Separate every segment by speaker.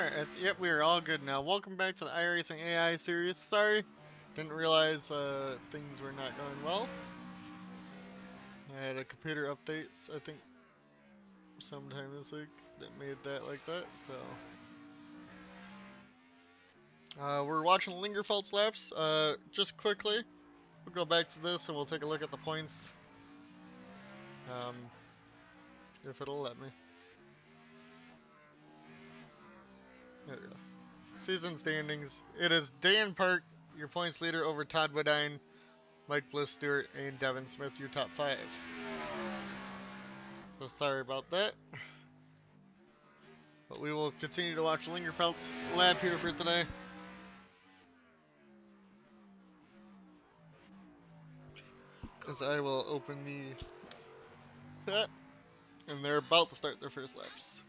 Speaker 1: Alright, yep, we are all good now. Welcome back to the iRacing AI series. Sorry, didn't realize things were not going well. I had a computer update, I think, sometime this week that made that like that, so. We're watching Lingerfeld's laps. Just quickly, we'll go back to this and we'll take a look at the points. If it'll let me. There we go. Season standings. It is Dan Park, your points leader over Todd Woodine, Mike Bliss Stewart, and Devin Smith, your top 5. So sorry about that. But we will continue to watch Lingerfeld's lap here for today. As I will open the chat. And they're about to start their first laps.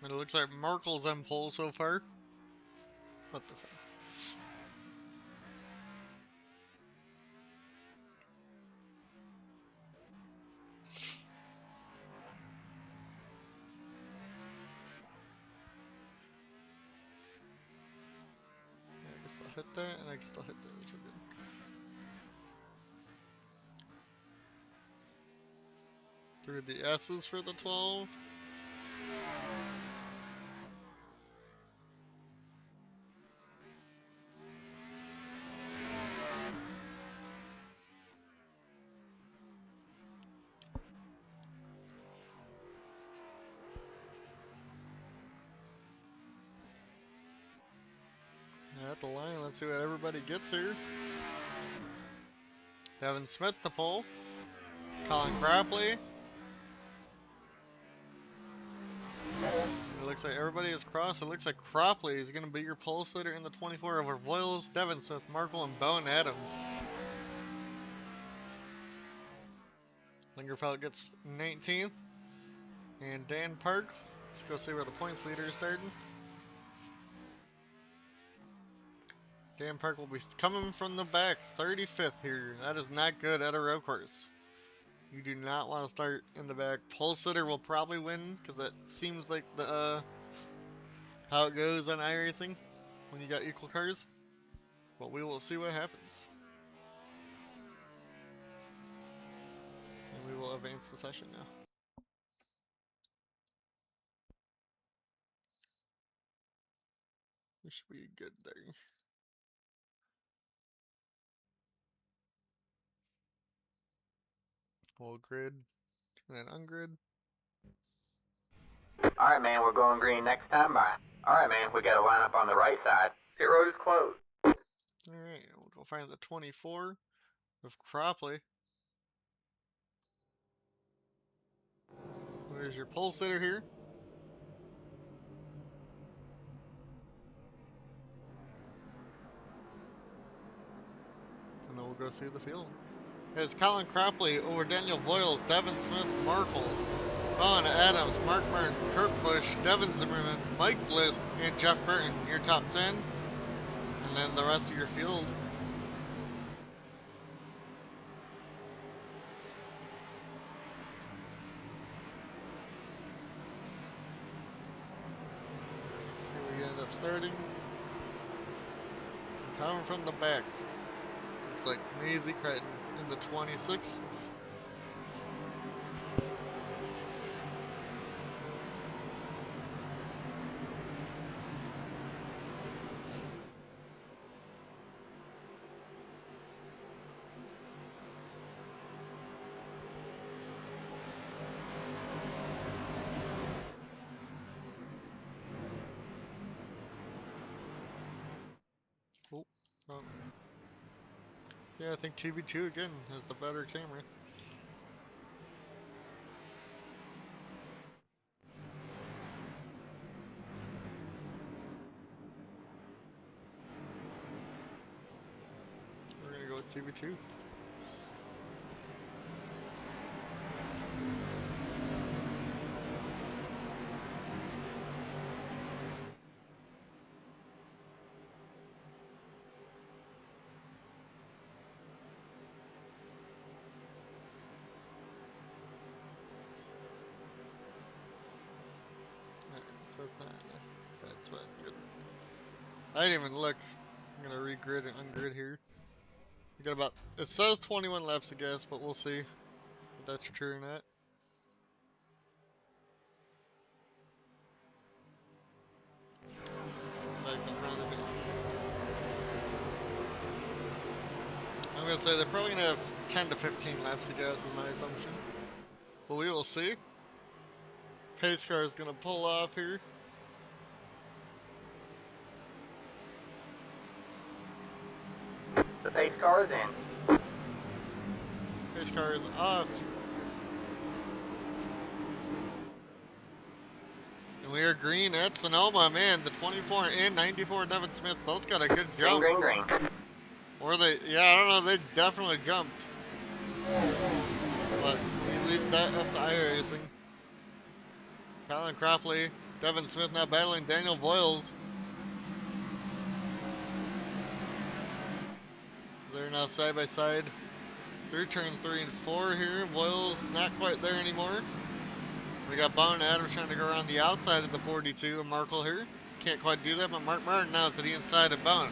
Speaker 1: And it looks like Markle's on pole so far. What the fuck? Yeah, I guess I'll hit that, and I can still hit that, so we're good. Through the S's for the 12. At the line, let's see what everybody gets here. Devin Smith the pole. Colin Crapley. It looks like everybody is crossed. It looks like Cropley is going to be your pole sitter in the 24 over Voiles, Devin Smith, Markle, and Bowen Adams. Lingerfeld gets 19th. And Dan Park. Let's go see where the points leader is starting. Dan Park will be coming from the back, 35th here. That is not good at a road course. You do not want to start in the back. Pole sitter will probably win because that seems like the how it goes on iRacing when you got equal cars. But we will see what happens. And we will advance the session now. We should be good there. We'll grid and then ungrid.
Speaker 2: Alright, man, we're going green next time by. Alright, man, we got to line up on the right side. Pit road is closed.
Speaker 1: Alright, we'll go find the 24 of Cropley. Where's your pole sitter here? And then we'll go through the field. It's Colin Cropley over Daniel Voiles, Devin Smith, Markle, Bowen Adams, Mark Martin, Kurt Busch, Devin Zimmerman, Mike Bliss, and Jeff Burton, your top 10. And then the rest of your field. See where you end up starting. Coming from the back. Looks like Maisie Creighton in the 26. Oh. Yeah, I think TV2 again has the better camera. 2v2. Alright, so it's not a bad spot. Good. I didn't even look. I'm gonna regrid and ungrid here. We got about, it says 21 laps, I guess, but we'll see if that's true or not. Back in front of me. I'm gonna say they're probably gonna have 10 to 15 laps, I guess, is my assumption. But we will see. Pace car is gonna pull off here.
Speaker 2: The pace car is in.
Speaker 1: Pace car is off. And we are green at Sonoma, man. The 24 and 94 Devin Smith both got a good
Speaker 2: Green,
Speaker 1: jump.
Speaker 2: green, green.
Speaker 1: Or they, yeah, I don't know, they definitely jumped. But we leave that up to iRacing. Colin Cropley, Devin Smith now battling Daniel Voiles. They're now side by side through turns 3 and 4 here. Voiles not quite there anymore. We got Bone and Adams trying to go around the outside of the 42 of Markle here. Can't quite do that, but Mark Martin now to the inside of Bone.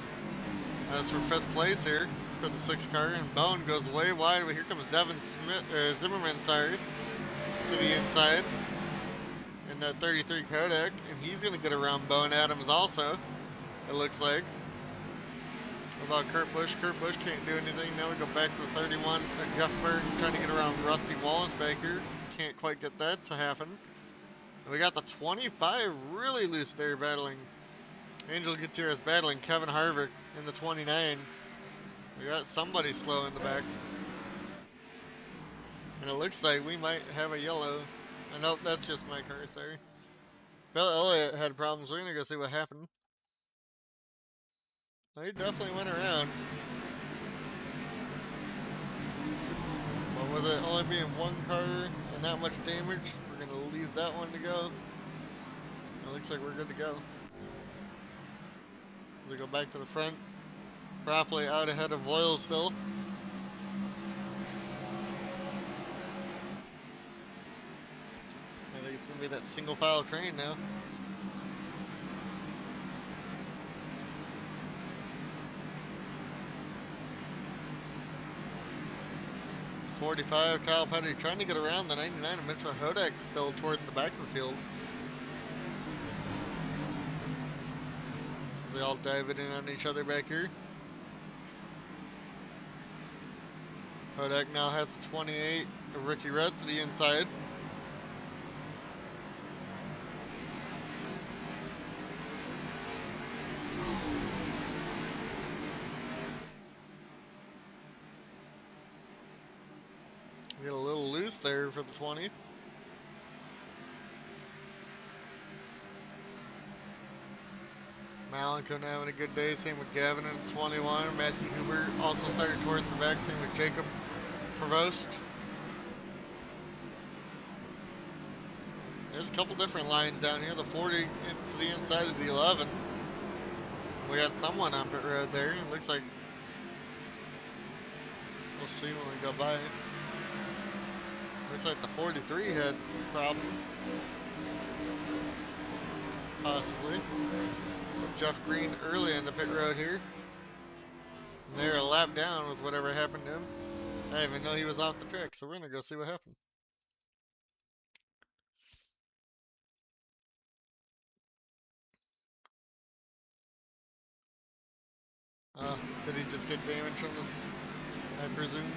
Speaker 1: That's for 5th place here for the 6th car, and Bone goes way wide, but here comes Devin Smith, Zimmerman, sorry, to the inside. In that 33 Kodak, and he's going to get around Bone Adams also, it looks like. What about Kurt Busch? Kurt Busch can't do anything. Now we go back to the 31. Jeff Burton trying to get around Rusty Wallace back here. Can't quite get that to happen. And we got the 25 really loose there battling. Angel Gutierrez battling Kevin Harvick in the 29. We got somebody slow in the back. And it looks like we might have a yellow. Nope, that's just my car, sorry. Bill Elliott had problems. We're gonna go see what happened. He definitely went around. But with it only being one car and not much damage, we're gonna leave that one to go. It looks like we're good to go. We go back to the front. Properly out ahead of Loyal still. I think it's gonna be that single file train now. .45, Kyle Petty trying to get around the 99 of Mitchell Hodak still towards the back of the field. They all dive in on each other back here. Hodak now has 28 of Ricky Rudd to the inside. Get a little loose there for the 20. Malincon having a good day, same with Gavin in the 21. Matthew Huber also started towards the back, same with Jacob Provost. There's a couple different lines down here. The 40 to the inside of the 11. We got someone on pit road there. It looks like we'll see when we go by. Looks like the 43 had problems. Possibly. With Jeff Green early in the pit road here. And they're a lap down with whatever happened to him. I didn't even know he was off the track, so we're gonna go see what happened. Did he just get damage from this? I presume.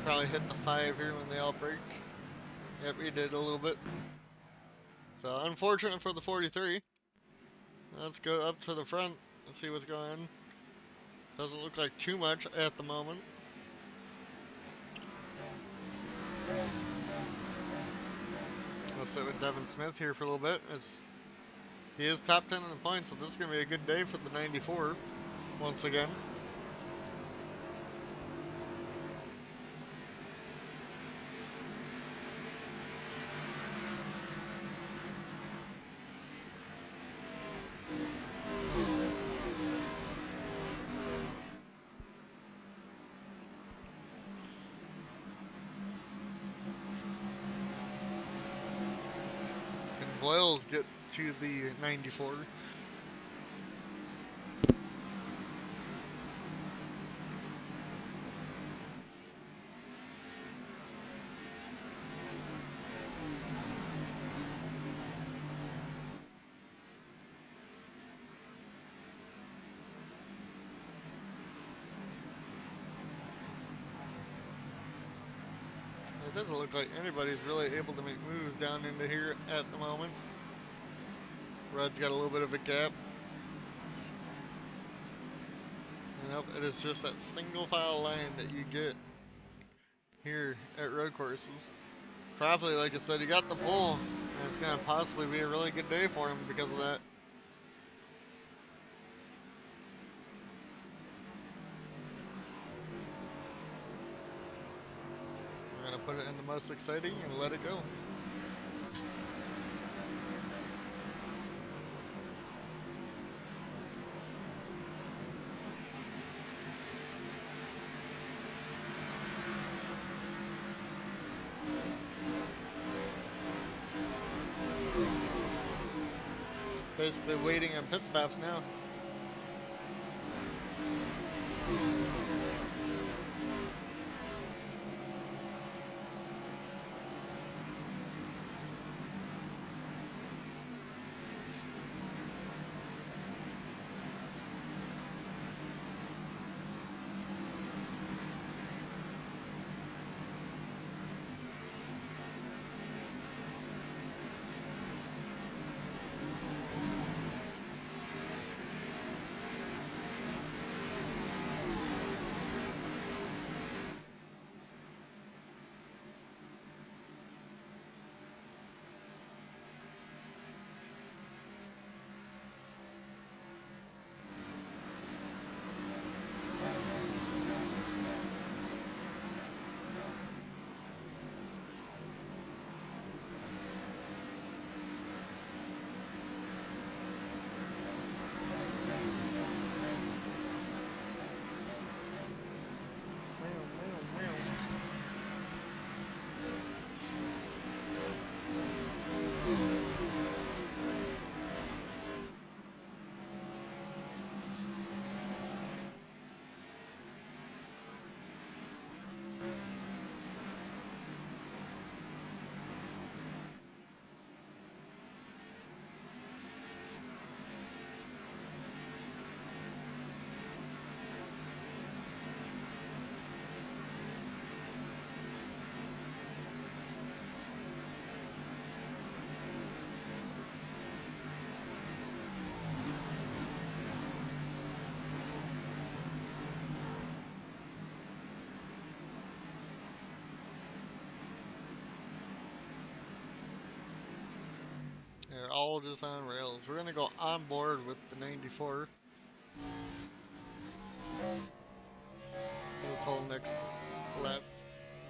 Speaker 1: Probably hit the 5 here when they all braked. Yep, he did a little bit. So unfortunate for the 43. Let's go up to the front and see what's going on. Doesn't look like too much at the moment. We'll sit with Devin Smith here for a little bit. He is top 10 in the points, so this is going to be a good day for the 94. once again. And Boyles get to the 94. It doesn't look like anybody's really able to make moves down into here at the moment. Red's got a little bit of a gap. And nope, it is just that single file line that you get here at road courses. Cropley, like I said, he got the pole, and it's going to possibly be a really good day for him because of that. We're going to put it in the most exciting and let it go. Basically waiting on pit stops now. They're all just on rails. We're gonna go on board with the 94 for this whole next lap.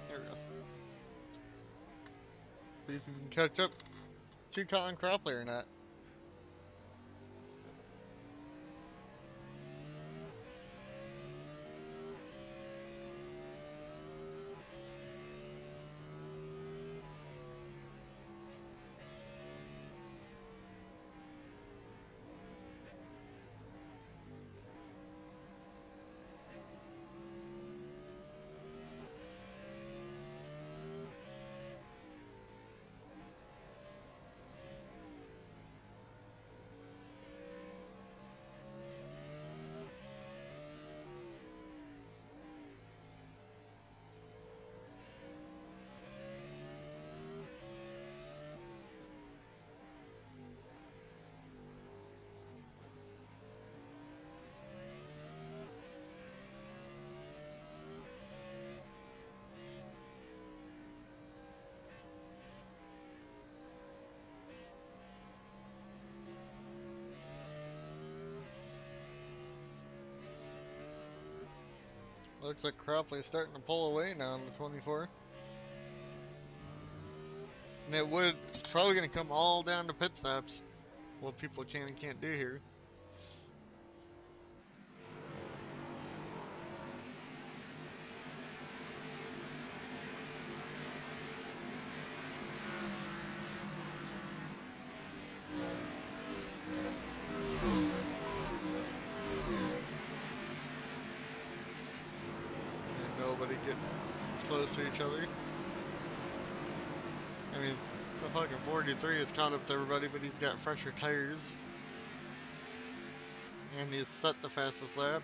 Speaker 1: There we go. See if we can catch up to Colin Cropley or not. Looks like Cropley's starting to pull away now on the 24. And it's probably going to come all down to pit stops. What people can and can't do here. And nobody getting close to each other. I mean, the fucking 43 is caught up to everybody, but he's got fresher tires. And he's set the fastest lap.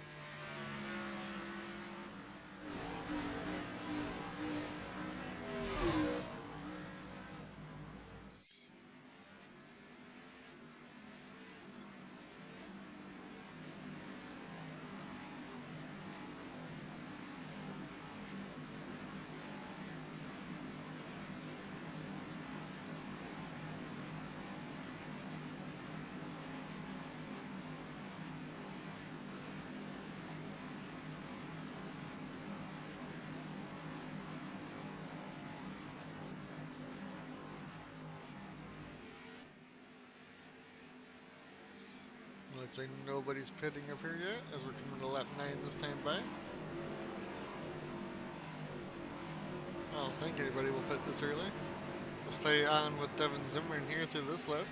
Speaker 1: Looks like nobody's pitting up here yet, as we're coming to lap 9 this time by. I don't think anybody will pit this early. We'll stay on with Devin Zimmerman here through this lap.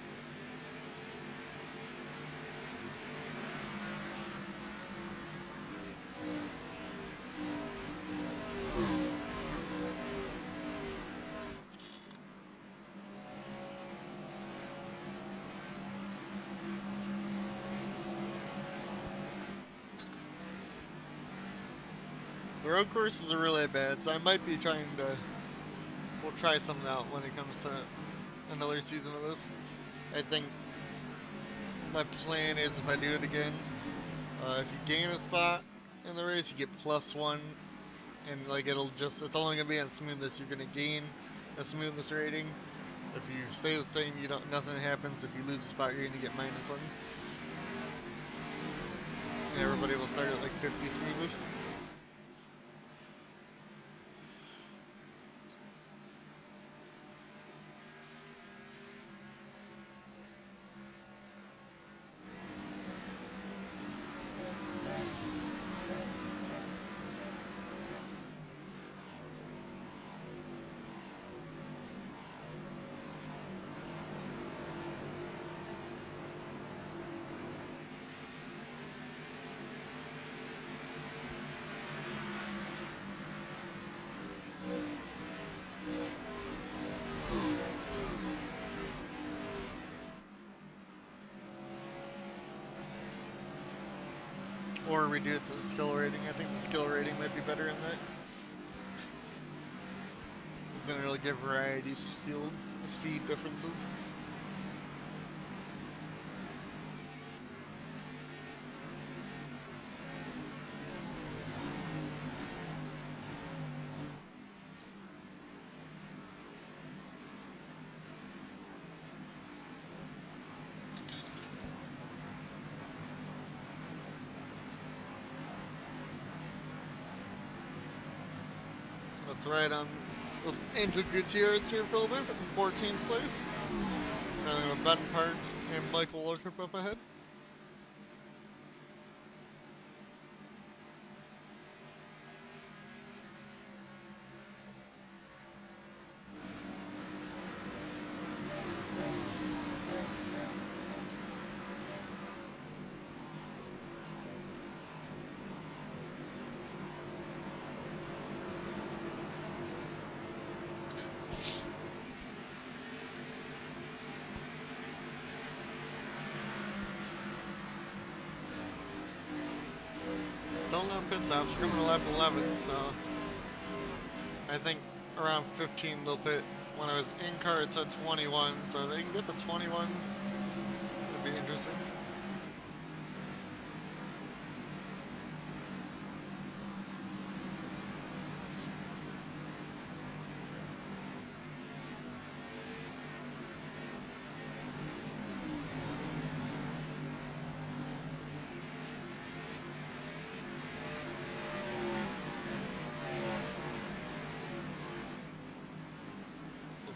Speaker 1: The road courses are really bad, so I might be trying to... We'll try something out when it comes to another season of this. I think my plan is, if I do it again, if you gain a spot in the race, you get +1, and like it's only gonna be on smoothness. You're gonna gain a smoothness rating. If you stay the same, nothing happens. If you lose a spot, you're gonna get -1. And everybody will start at like 50 smoothness. Or redo it to the skill rating. I think the skill rating might be better in that. It's gonna really give variety to speed differences. That's right on with Angel Gutierrez here for a little bit in 14th place. And then Ben Park and Michael Waltrip up ahead. Still no pit stops. We're coming to lap 11, so I think around 15 they'll pit. When I was in car, it said 21, so they can get the 21. It'd be interesting.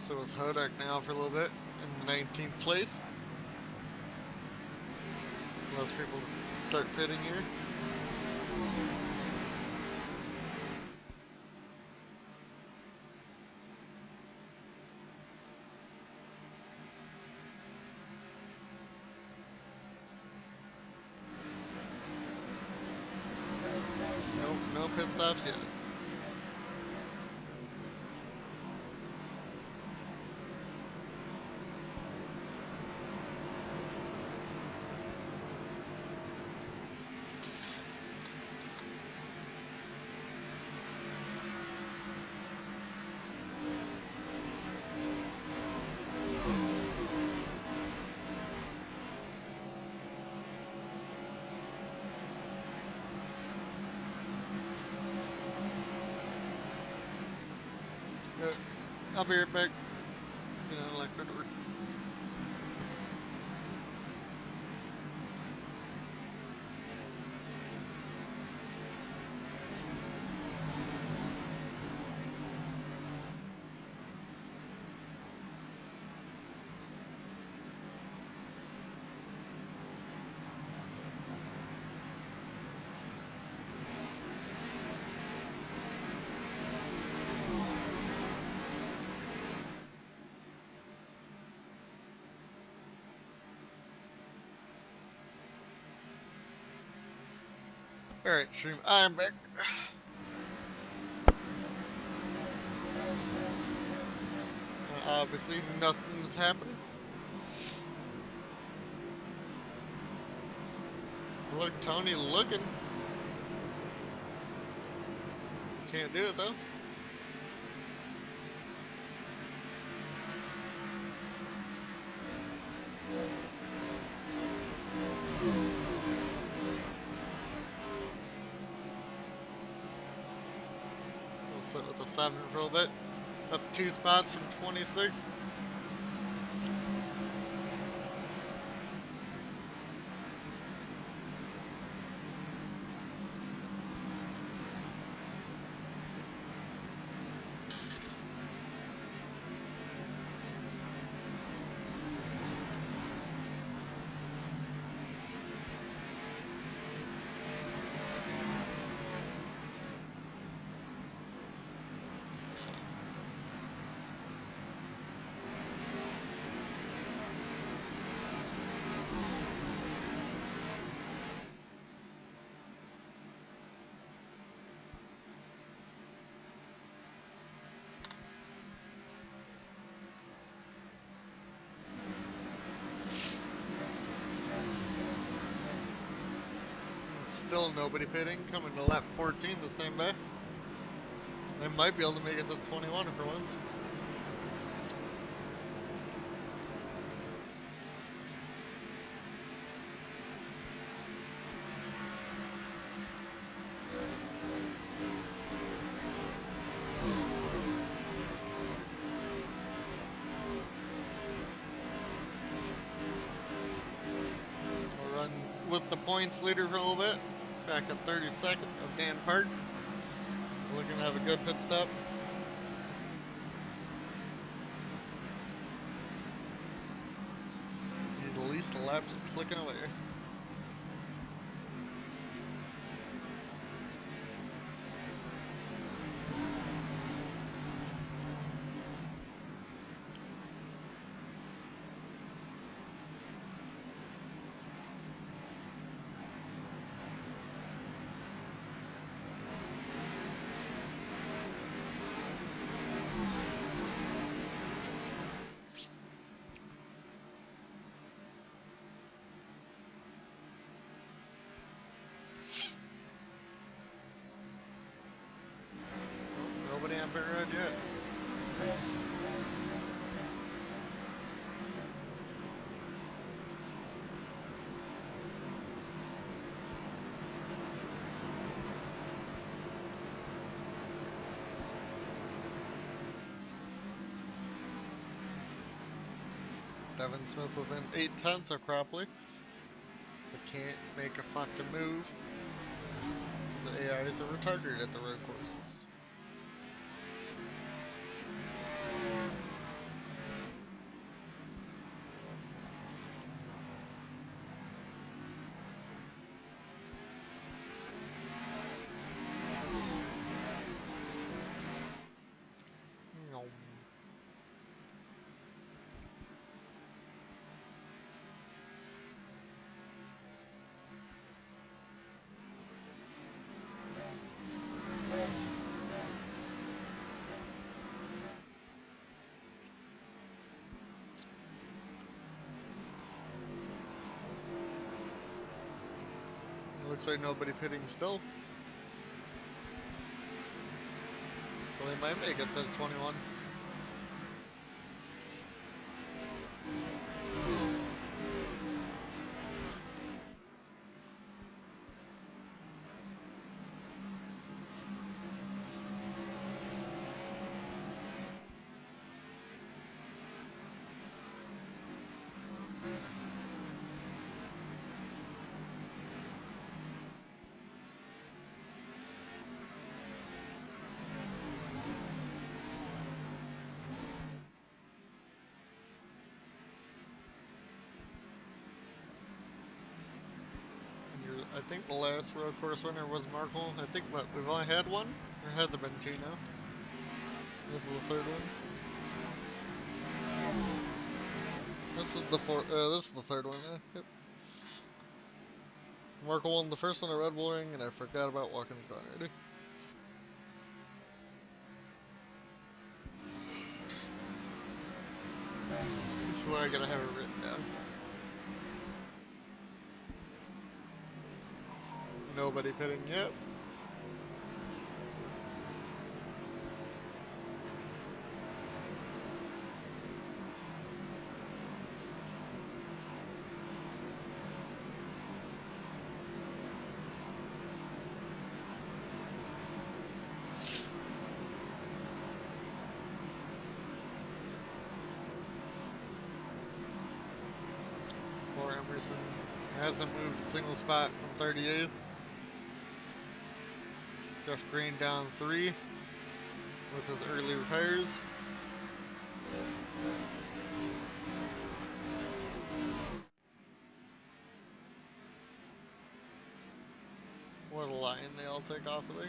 Speaker 1: So with Hodak now for a little bit in the 19th place. Most people start pitting here. Nope, no pit stops yet. I'll be right back. You know, like that work. Alright, stream, I'm back. Obviously, nothing's happened. Look, Tony looking. Can't do it though. We'll sit with the 7 for a little bit. Up 2 spots from 26. Still nobody pitting. Coming to lap 14 this time back. They might be able to make it to 21 for once. We'll run with the points leader for a little bit. Back at 32nd of Dan Park. Looking to have a good pit stop. Need the least laps clicking away. Nobody on pit road yet. Devin Smith within 8 tenths of Cropley. But can't make a fucking move. The AIs are retarded at the road courses. Looks like nobody pitting still. Well, they might make it to 21. I think the last road course winner was Markle. I think we've only had one, or has it been two now? This is the third one. This is the this is the third one. Yep. Markle won the first one at Red Bull Ring, and I forgot about Watkins Glen already. This is where I gotta have it written down. Nobody pitting yet. Or Emerson hasn't moved a single spot from 38th. Jeff Green down 3 with his early repairs. What a line they all take off of there.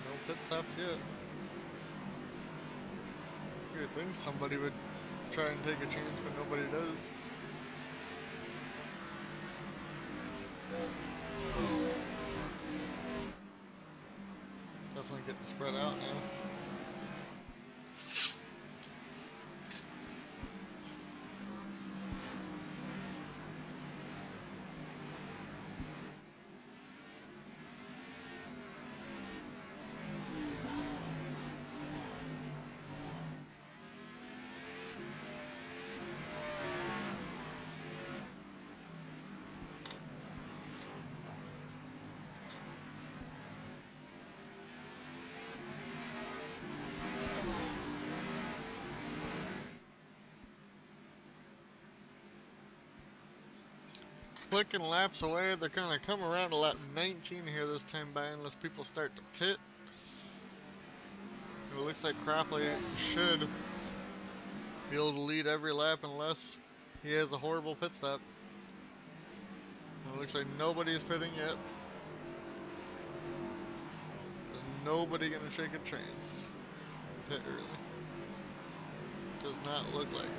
Speaker 1: No pit stops yet. You would think somebody would try and take a chance, but nobody does. Definitely getting spread out now. Clicking laps away, they're gonna come around to lap 19 here this time by unless people start to pit. It looks like Cropley should be able to lead every lap unless he has a horrible pit stop. It looks like nobody's pitting yet. There's nobody gonna shake a chance. Pit early. Does not look like it.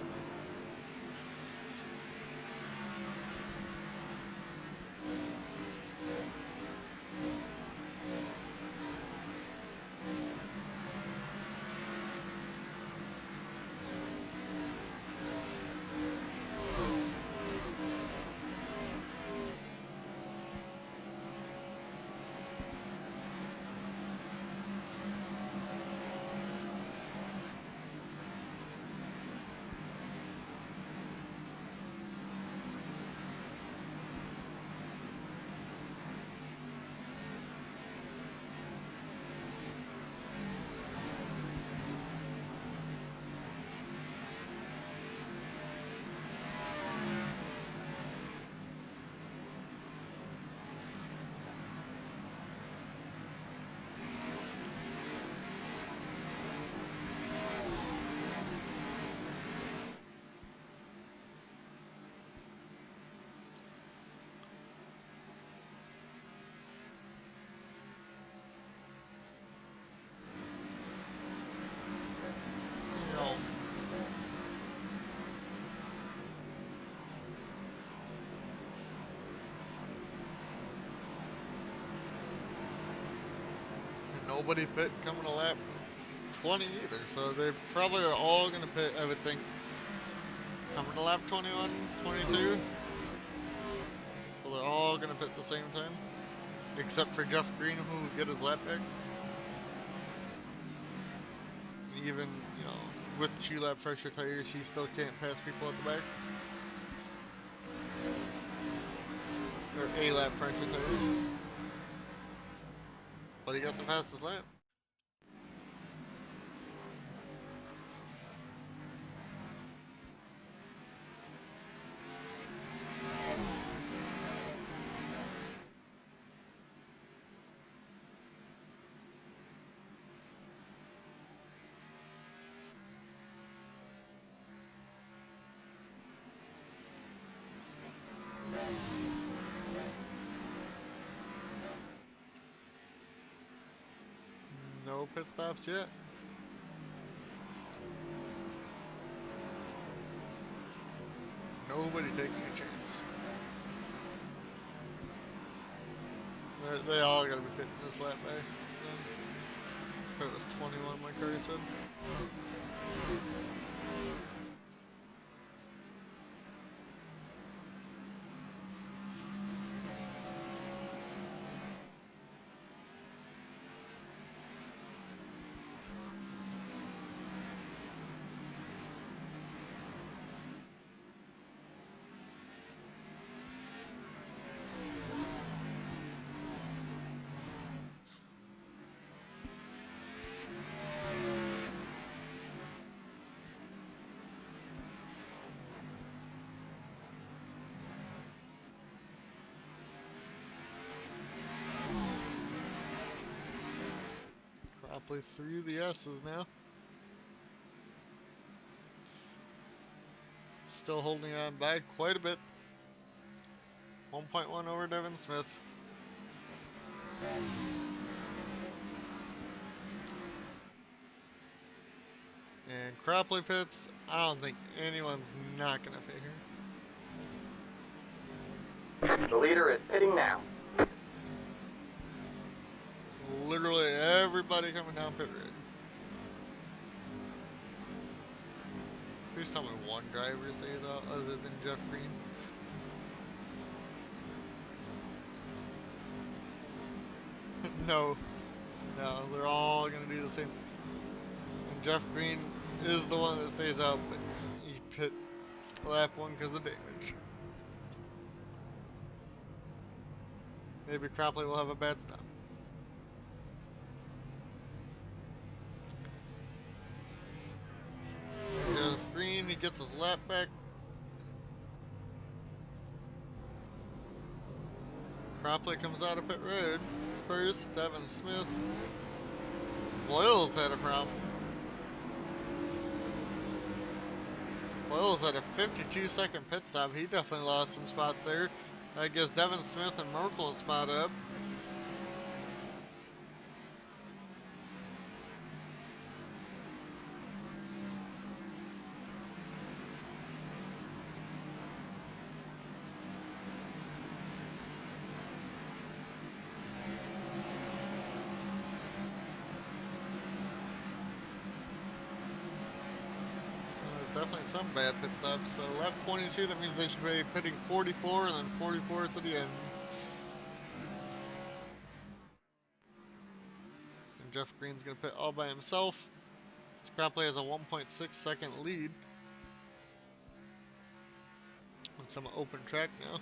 Speaker 1: nobody pit coming to lap 20 either. So they probably are all going to pit, I would think, coming to lap 21, 22. So they're all going to pit at the same time. Except for Jeff Green, who will get his lap back. Even, you know, with 2-lap pressure tires, he still can't pass people at the back. Or A-lap pressure tires. But he got the fastest lap. No pit stops yet. Nobody taking a chance. They all gotta be pitting this lap back. If it was 21, my car said. Probably through the S's now. Still holding on by quite a bit. 1.1 over Devin Smith. And Cropley pits. I don't think anyone's not gonna fit here.
Speaker 2: The leader is pitting now.
Speaker 1: Literally everybody coming down pit road. Please tell me one driver stays out other than Jeff Green. No, they're all gonna do the same. And Jeff Green is the one that stays out, but he pit lap 1 because of damage. Maybe Cropley will have a bad stop. Jeff Green, he gets his lap back. Cropley comes out of pit road. First, Devin Smith. Boyles had a problem. Boyles had a 52-second pit stop. He definitely lost some spots there. I guess Devin Smith and Merkel spot up. Definitely some bad pit stops. So lap 22, that means they should be pitting 44 and then 44 to the end. And Jeff Green's going to pit all by himself. Cropley has a 1.6 second lead. On some open track now.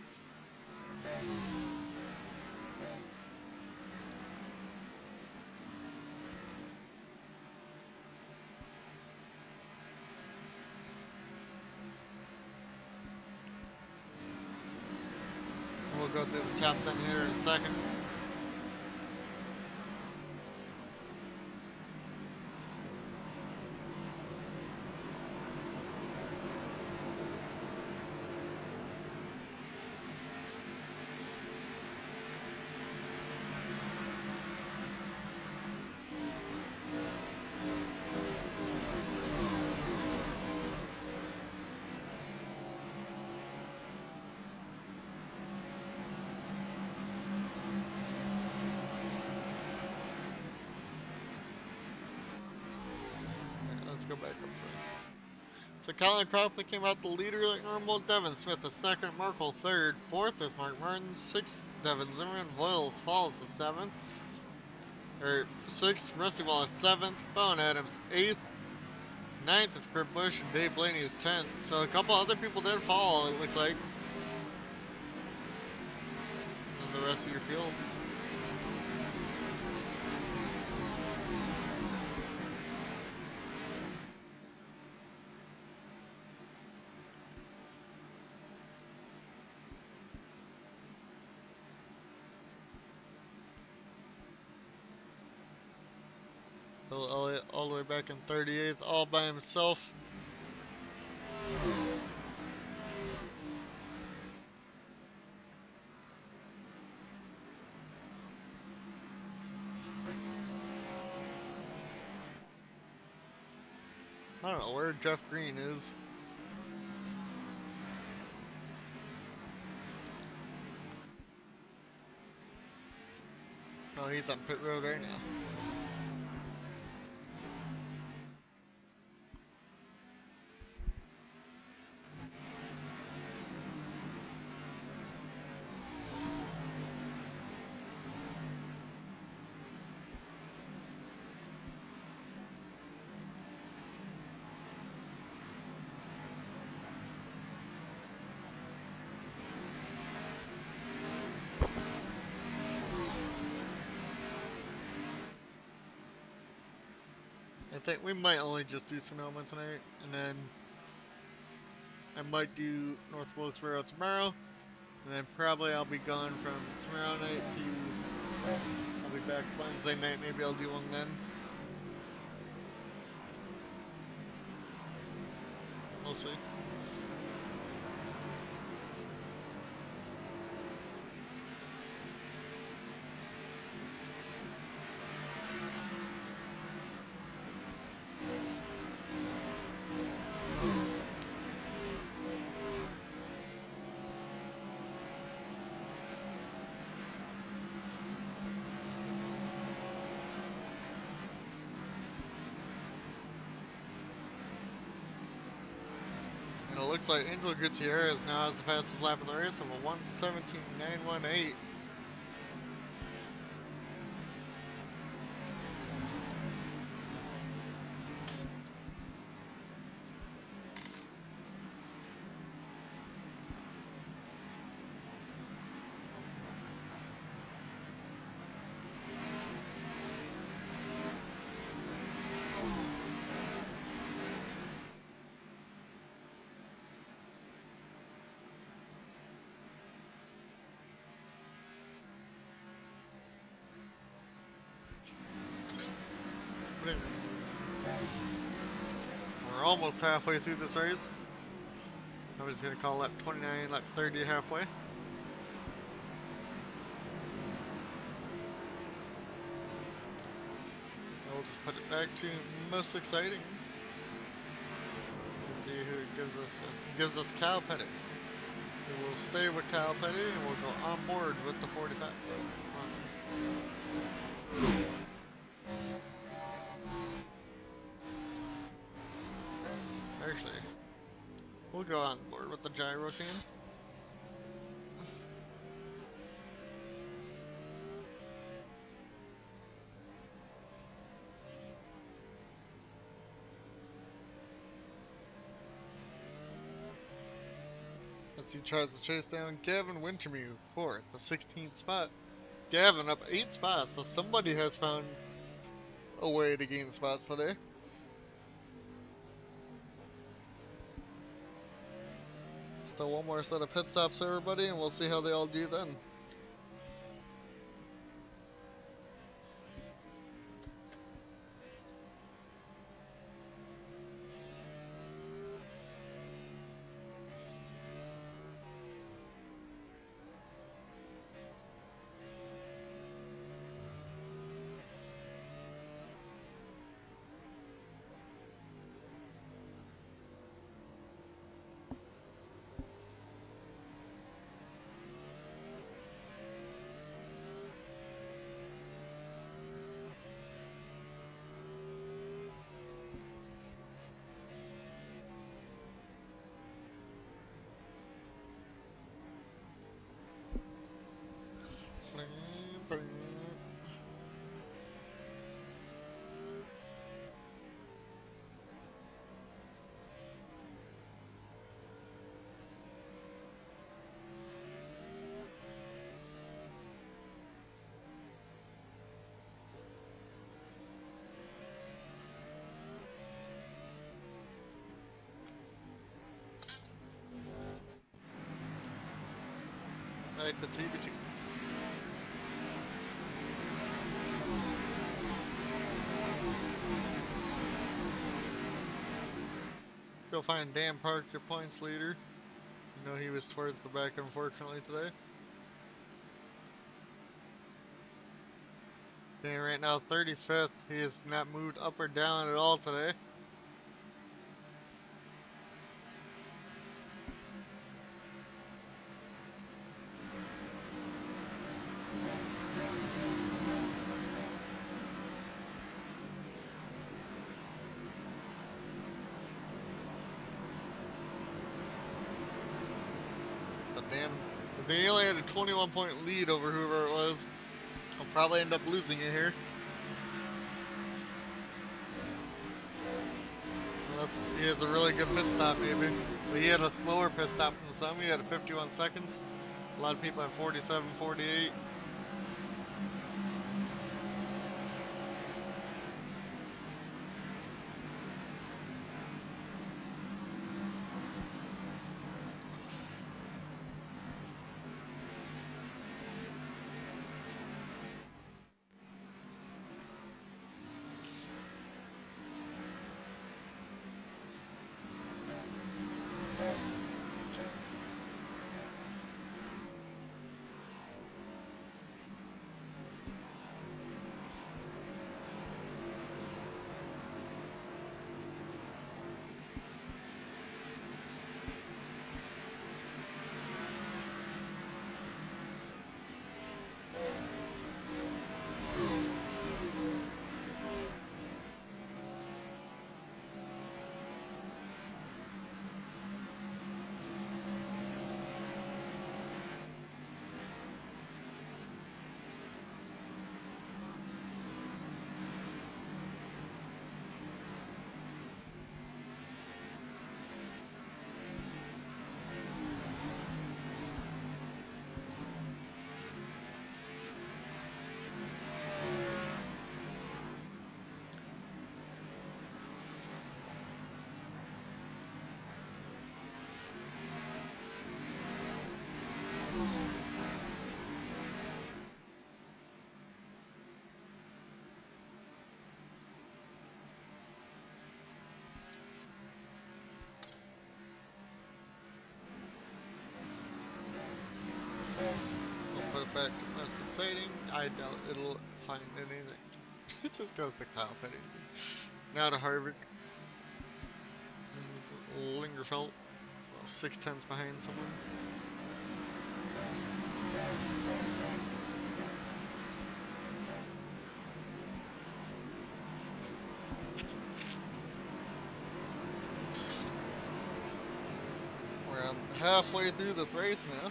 Speaker 1: We'll go through the top 10 here in a second. go back up front. So Colin Cropley came out the leader like normal. Devin Smith the second. Merkel third. Fourth is Mark Martin. Sixth, Devin Zimmerman. Voiles falls to seventh. Or sixth, Rusty Wallace seventh. Bowen Adams eighth. Ninth is Kurt Busch and Dave Blaney is 10th. So a couple other people did fall, it looks like. And the rest of your field. Bill Elliott all the way back in 38th, all by himself. I don't know where Jeff Green is. Oh, he's on pit road right now. I think we might only just do Sonoma tonight, and then I might do North Wilkesboro tomorrow, and then probably I'll be gone from tomorrow night to, I'll be back Wednesday night, maybe I'll do one then. We'll see. It looks like Angel Gutierrez now has the fastest lap of the race of a 1:17.918. We're almost halfway through this race. I'm just gonna call lap 29, lap 30 halfway. We'll just put it back to most exciting. Let's see who gives us Kyle Petty. We will stay with Kyle Petty and we'll go on board with the 45. Actually, we'll go on board with the gyro team. As he tries to chase down Gavin Wintermute fourth, the 16th spot. Gavin up 8 spots, so somebody has found a way to gain spots today. Still one more set of pit stops, everybody, and we'll see how they all do then. Right, the TBT. Go find Dan Park, your points leader. You know he was towards the back, unfortunately, today. Dan right now 35th. He has not moved up or down at all today. But Dan, if he only had a 21-point lead over whoever it was, he'll probably end up losing it here. Unless he has a really good pit stop, maybe. But he had a slower pit stop than some. He had a 51 seconds. A lot of people have 47, 48. We'll put it back to less exciting. I doubt it'll find anything. It just goes to Kyle Petty. Now to Harvick. Lingerfelt. 6 tenths behind someone. We're halfway through this race now.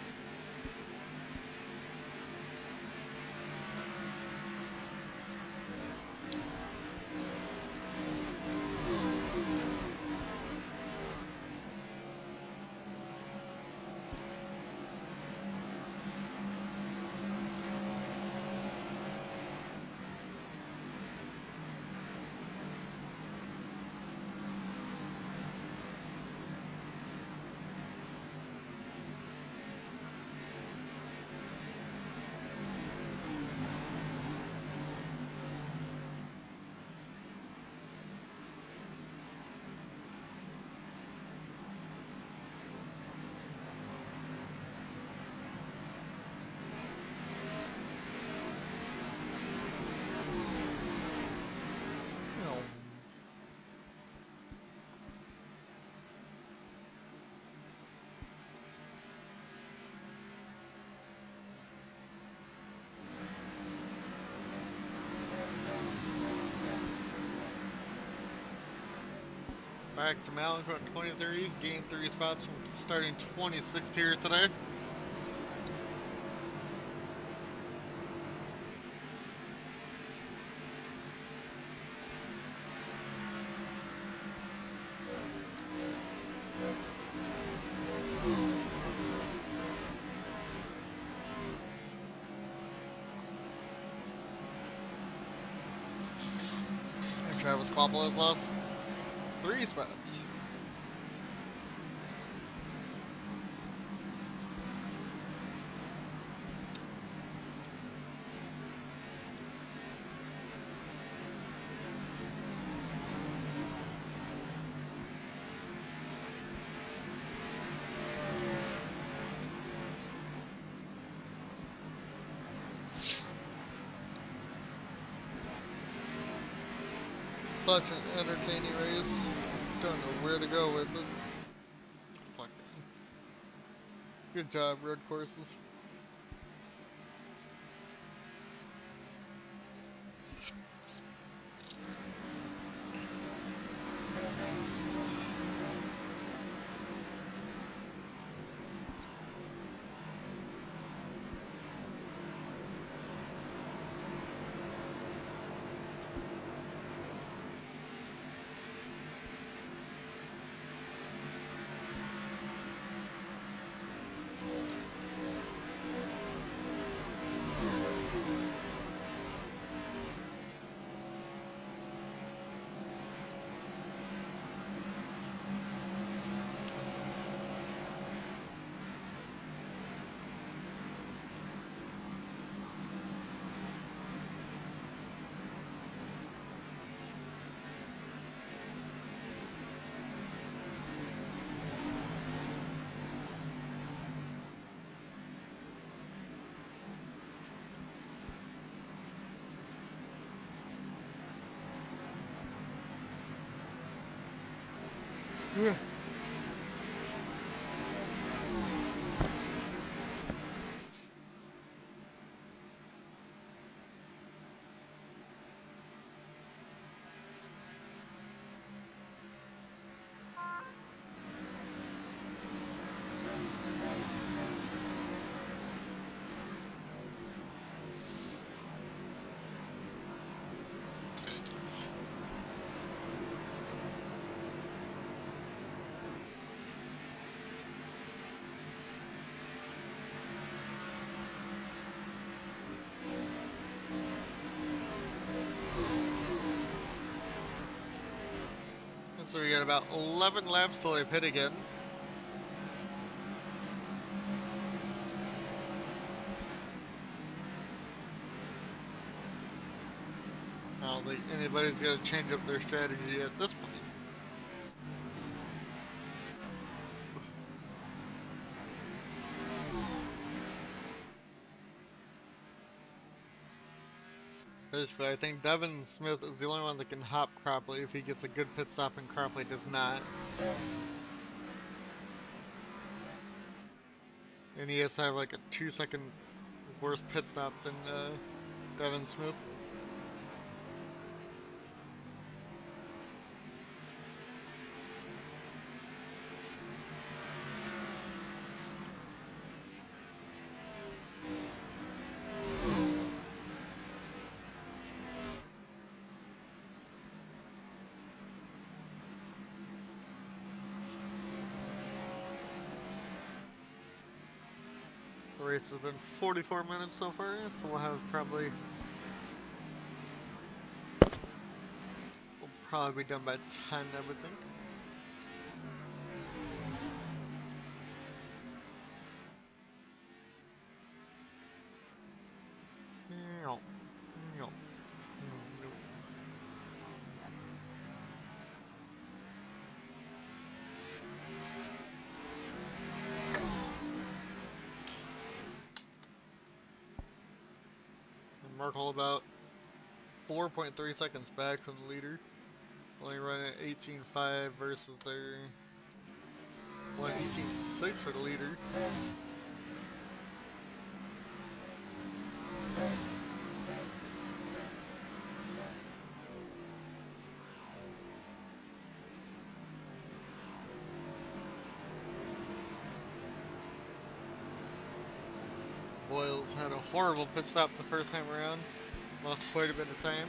Speaker 1: Back to Malincrot in 2030s, gained 3 spots from starting 26th here today. And Travis Kvapil has lost 3 spots. Such an entertaining race. Don't know where to go with it. Fucking. Good job, road courses. Yeah. And so we got about 11 laps till they pit again. I don't think anybody's gonna change up their strategy at this point. Basically, I think Devin Smith is the only one that can hop Cropley if he gets a good pit stop and Cropley does not. And he has to have like a 2-second worse pit stop than Devin Smith. The race has been 44 minutes so far, so we'll probably be done by 10, I would think. No, no, no. And Merkel about 4.3 seconds back from the leader. Only running at 18.5 versus their 18.6 for the leader. Boyles had a horrible pit stop the first time around. Lost quite a bit of time.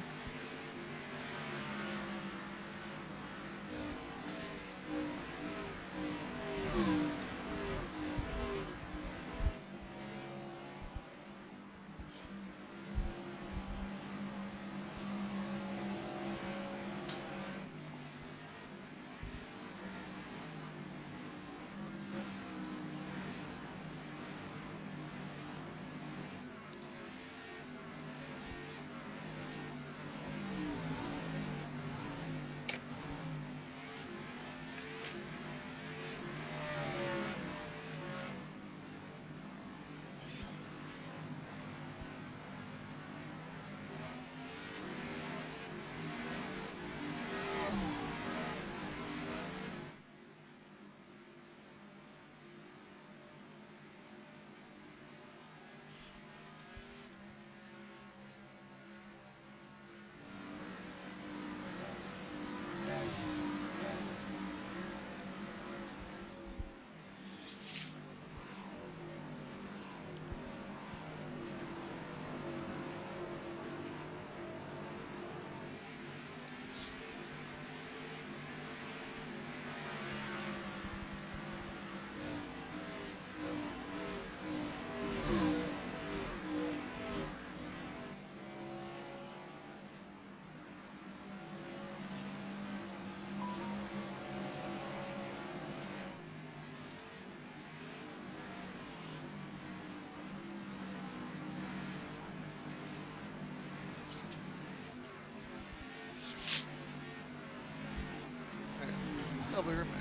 Speaker 1: clear him in.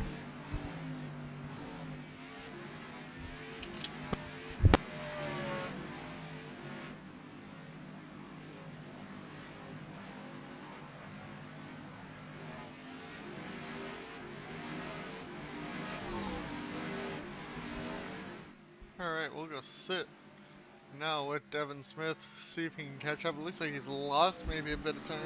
Speaker 1: Alright, we'll go sit now with Devin Smith, see if he can catch up. It looks like he's lost maybe a bit of time.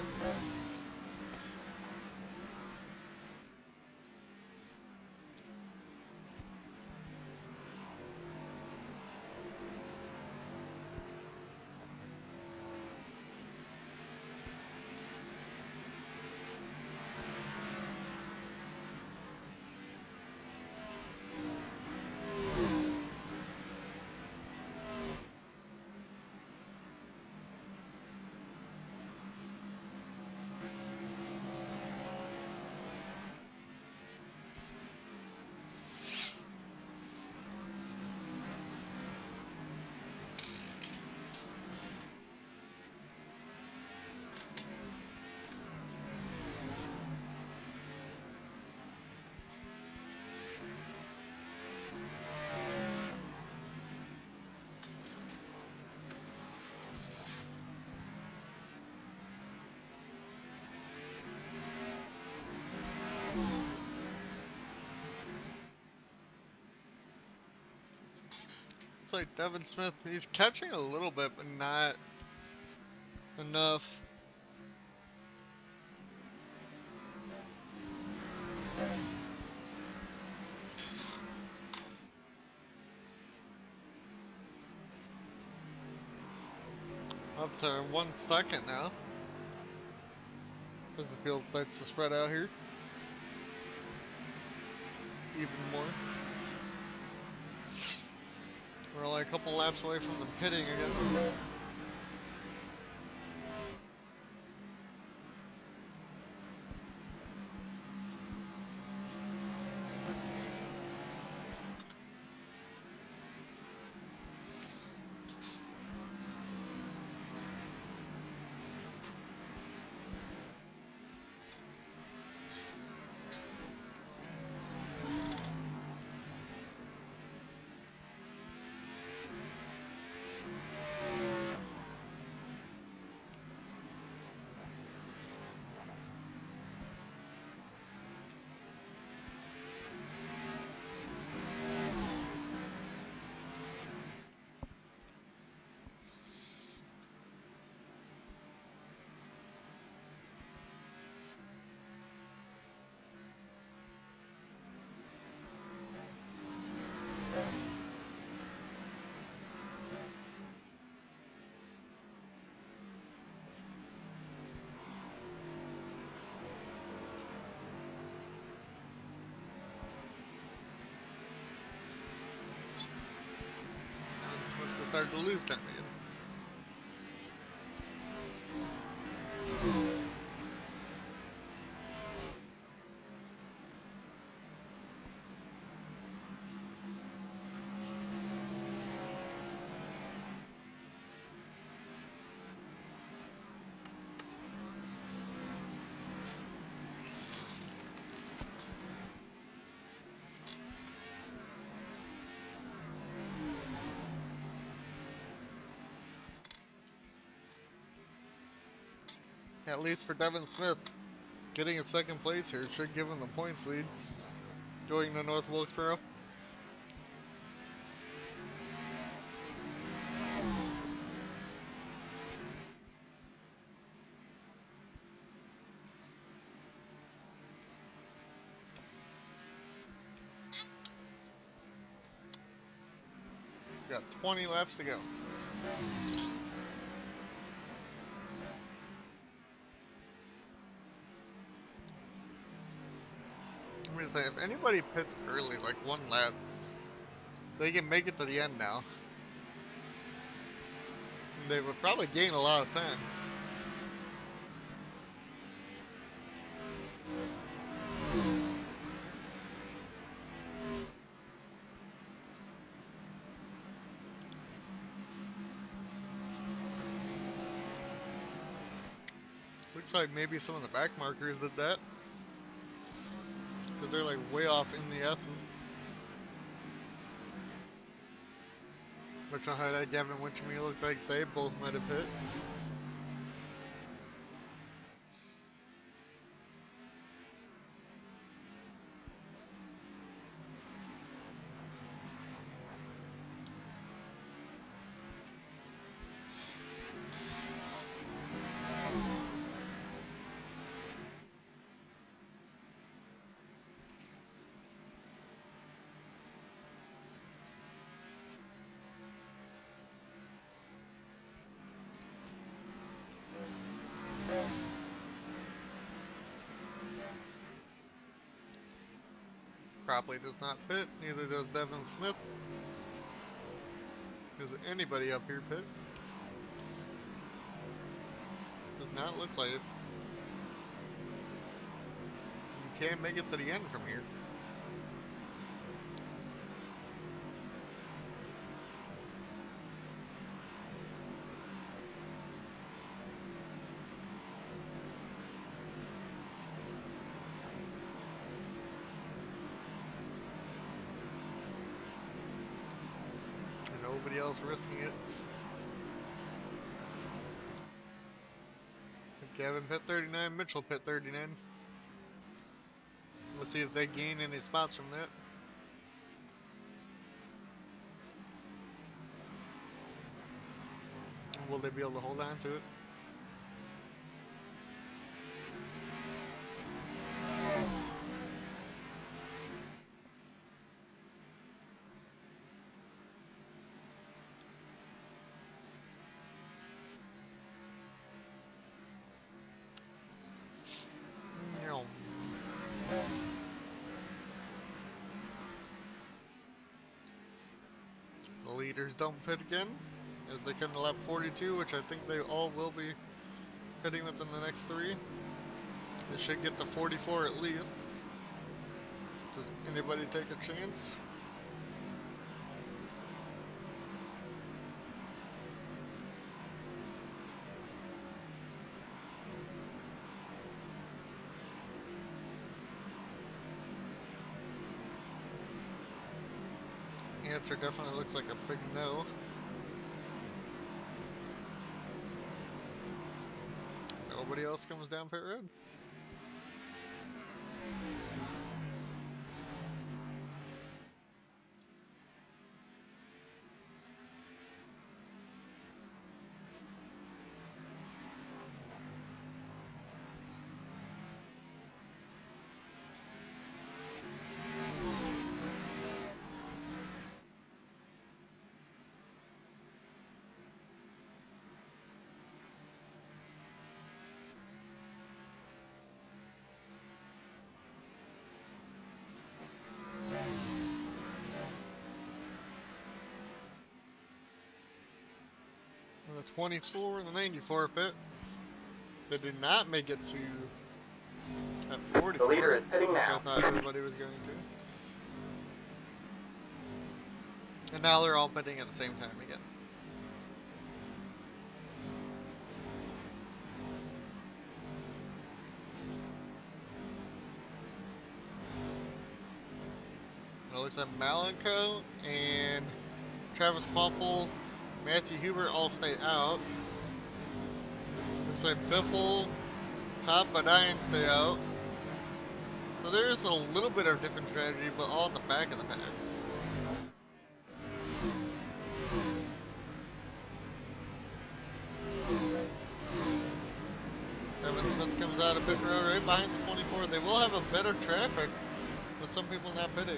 Speaker 1: Looks like Devin Smith, he's catching a little bit, but not enough. Up to 1 second now. As the field starts to spread out here. Even more. We're only a couple laps away from them pitting again. Devin Smith to start to lose time again. At least for Devin Smith, getting in second place here should give him the points lead. Going to North Wilkesboro. Got 20 laps to go. I'm gonna say, if anybody pits early, like 1 lap, they can make it to the end now. And they would probably gain a lot of time. Looks like maybe some of the back markers did that. Because they're like way off in the S's. Which I had Gavin went to me, looked like they both might have hit. Cropley does not pit, neither does Devin Smith. Does anybody up here pit? Does not look like it. You can make it to the end from here. And nobody else risking it. Gavin pit 39, Mitchell pit 39. We'll see if they gain any spots from that. Will they be able to hold on to it? No. The leaders don't pit again, as they come to lap 42, which I think they all will be pitting within the next 3. They should get to 44 at least. Does anybody take a chance? Answer definitely looks like a big no. Nobody else comes down pit road. And the 24 and the 94 pit. They did not make it to at 44,
Speaker 2: The leader is pitting
Speaker 1: which I
Speaker 2: now.
Speaker 1: thought everybody was going to. And now they're all pitting at the same time again. It looks like Malenko and Travis Popple, Matthew Huber all stay out. Looks like Biffle, Todd Badine stay out. So there is a little bit of different strategy, but all in the back of the pack. Evan Smith comes out of pit road right behind the 24. They will have a better traffic with some people not pitting.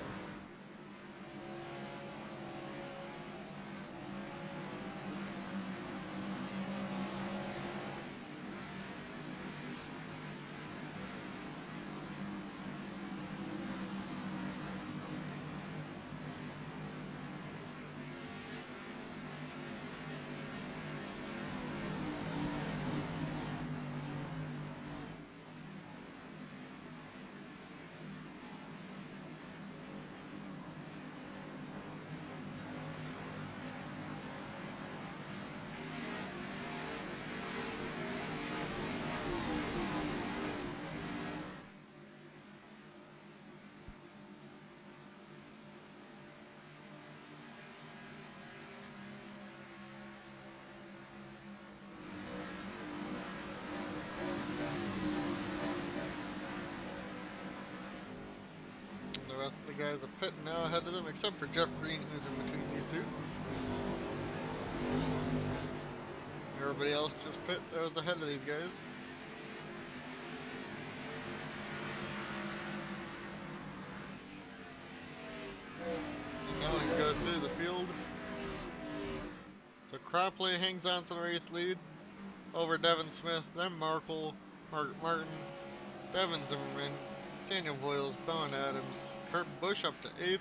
Speaker 1: rest of the guys are pitting now ahead of them, except for Jeff Green, who's in between these two. Everybody else just pit that was ahead of these guys. And now he goes through the field. So Cropley hangs on to the race lead over Devin Smith, then Markle, Martin, Devin Zimmerman, Daniel Voiles, Bowen Adams, Kurt Busch up to 8th,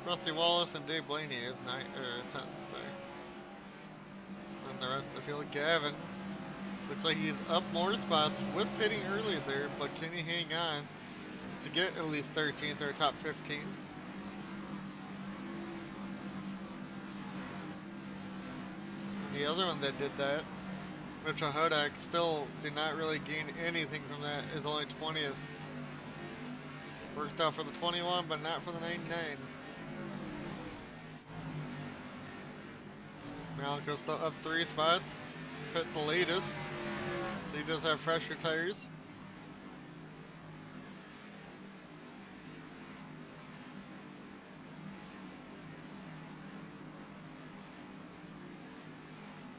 Speaker 1: Rusty Wallace and Dave Blaney is 10th. Sorry. And the rest of the field, Gavin looks like he's up more spots with pitting early there, but can he hang on to get at least 13th or top 15? And the other one that did that, Mitchell Hodak, still did not really gain anything from that, is only 20th. Worked out for the 21, but not for the 99. Malco's still up 3 spots, pit the latest, so he does have fresher tires.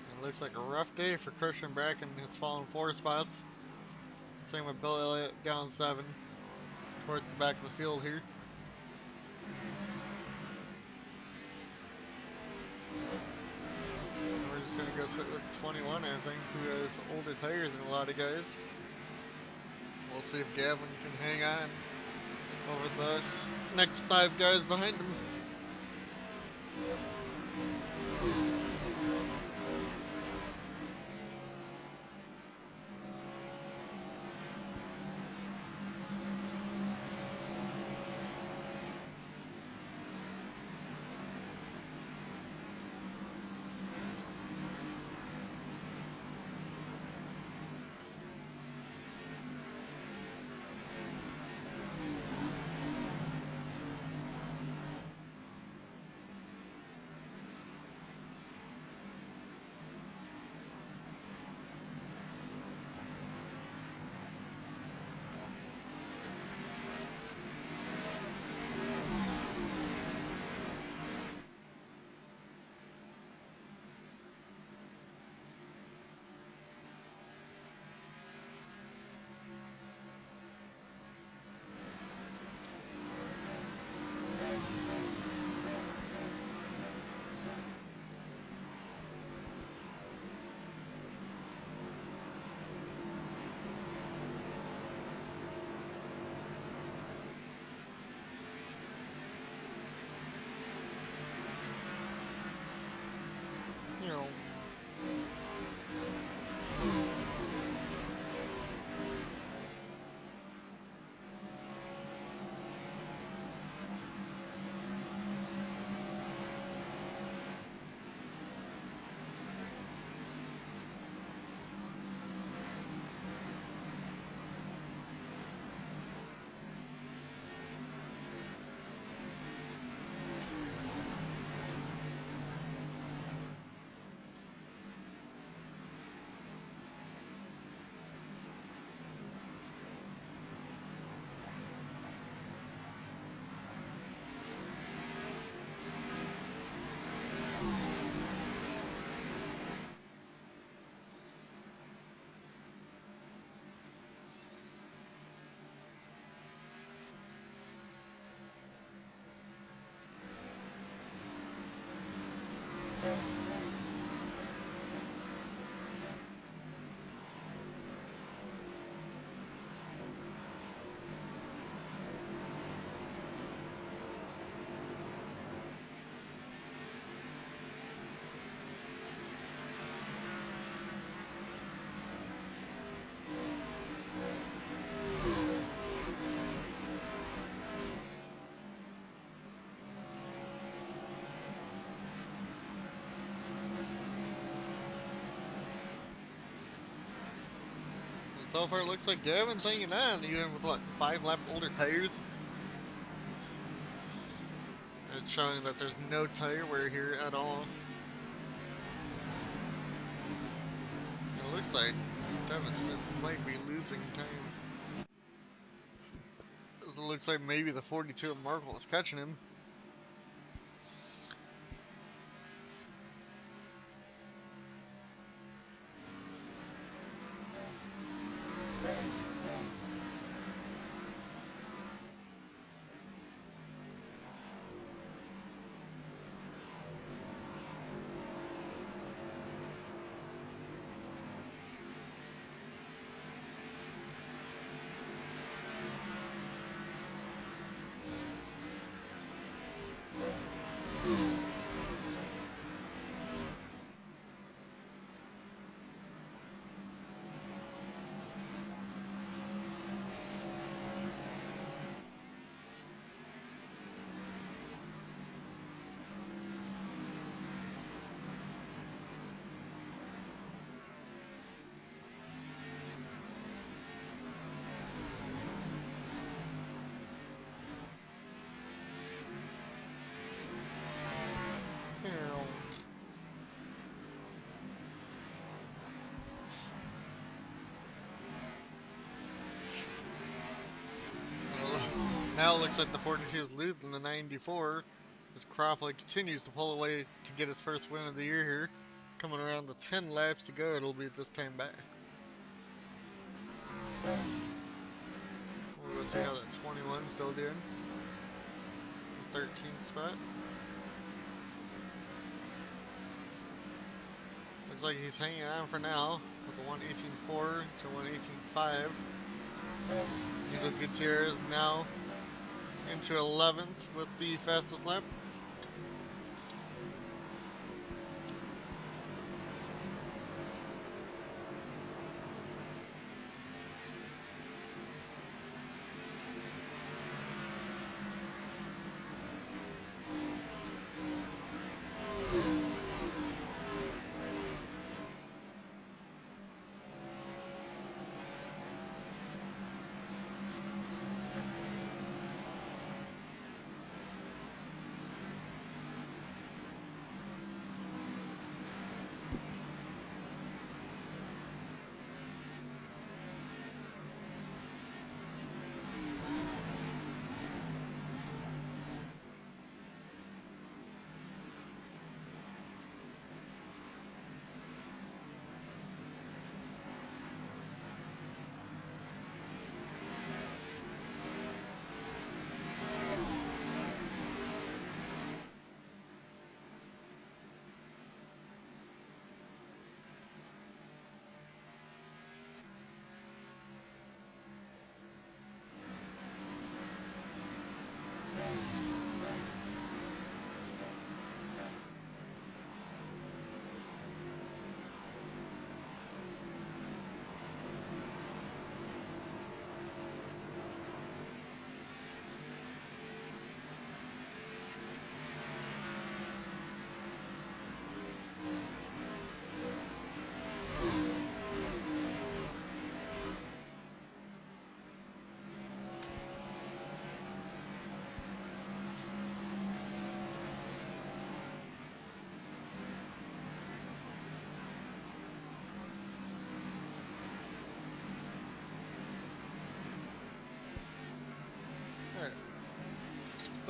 Speaker 1: It looks like a rough day for Christian Bracken. It's fallen 4 spots. Same with Bill Elliott, down 7 towards the back of the field here. We're just gonna go sit with 21, I think, who has older tires than a lot of guys. We'll see if Gavin can hang on over the next 5 guys behind him. You know. So far, it looks like Gavin's hanging on, even with what, 5 lap older tires. It's showing that there's no tire wear here at all. It looks like Devin Smith might be losing time. As the looks like maybe the 42 at Markle is catching him. Now it looks like the 42 is losing the 94 as Cropley continues to pull away to get his first win of the year here. Coming around the 10 laps to go, it'll be this time back. We'll see how that 21 still doing. 13th spot. Looks like he's hanging on for now with the 118.4 to 118.5. Eagle Gutierrez now into 11th with the fastest lap.